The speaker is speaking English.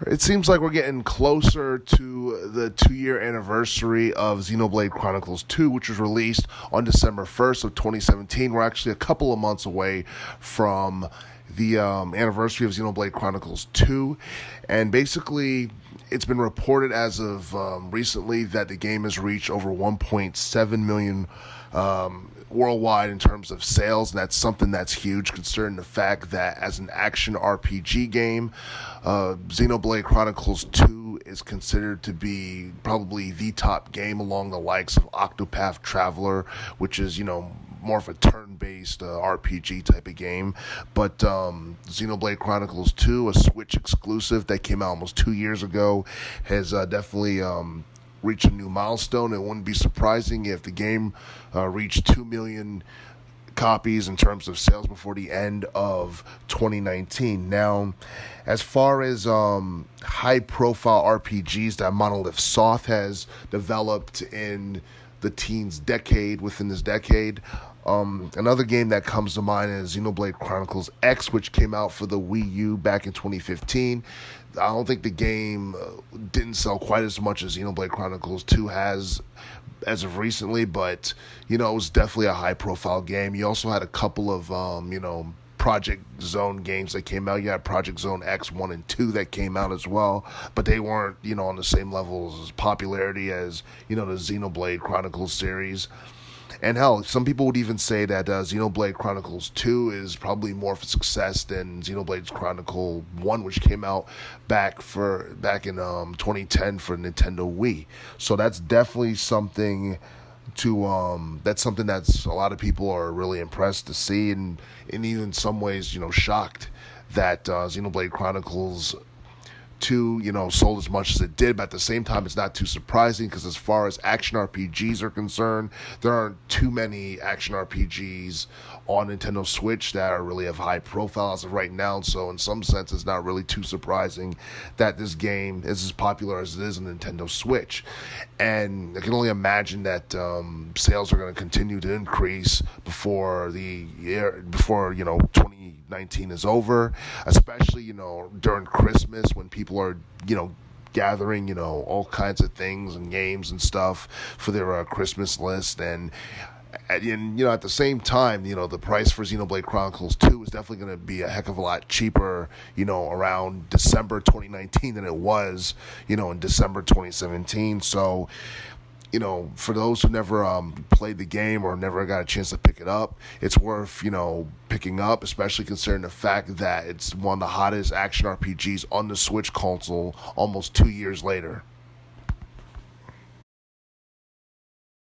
It seems like we're getting closer to the 2-year anniversary of Xenoblade Chronicles 2, which was released on December 1st of 2017. We're actually a couple of months away from the anniversary of Xenoblade Chronicles 2, and basically it's been reported as of recently that the game has reached over 1.7 million worldwide in terms of sales, and that's something that's huge considering the fact that as an action RPG game, Xenoblade Chronicles 2 is considered to be probably the top game along the likes of Octopath Traveler, which is, more of a turn-based RPG type of game. But Xenoblade Chronicles 2, a Switch exclusive that came out almost 2 years ago, has definitely reach a new milestone. It wouldn't be surprising if the game reached 2 million copies in terms of sales before the end of 2019. Now, as far as high-profile RPGs that Monolith Soft has developed in the within this decade, another game that comes to mind is Xenoblade Chronicles X, which came out for the Wii U back in 2015. I don't think the game didn't sell quite as much as Xenoblade Chronicles 2 has as of recently, but, it was definitely a high-profile game. You also had a couple of, Project Zone games that came out. You had Project Zone X 1 and 2 that came out as well, but they weren't, on the same levels as popularity as, the Xenoblade Chronicles series. And hell, some people would even say that Xenoblade Chronicles 2 is probably more of a success than Xenoblade Chronicle 1, which came out back in 2010 for Nintendo Wii. So that's definitely something that's something that's a lot of people are really impressed to see, and even in some ways, shocked that Xenoblade Chronicles 2, sold as much as it did. But at the same time, it's not too surprising because as far as action RPGs are concerned, there aren't too many action RPGs on Nintendo Switch that are really of high profile as of right now. So in some sense, it's not really too surprising that this game is as popular as it is on Nintendo Switch. And I can only imagine that sales are going to continue to increase before 2019 is over, especially, during Christmas when people are, gathering, all kinds of things and games and stuff for their Christmas list. And at the same time, the price for Xenoblade Chronicles 2 is definitely going to be a heck of a lot cheaper, around December 2019 than it was, in December 2017. So, for those who never played the game or never got a chance to pick it up, it's worth, picking up, especially considering the fact that it's one of the hottest action RPGs on the Switch console almost 2 years later.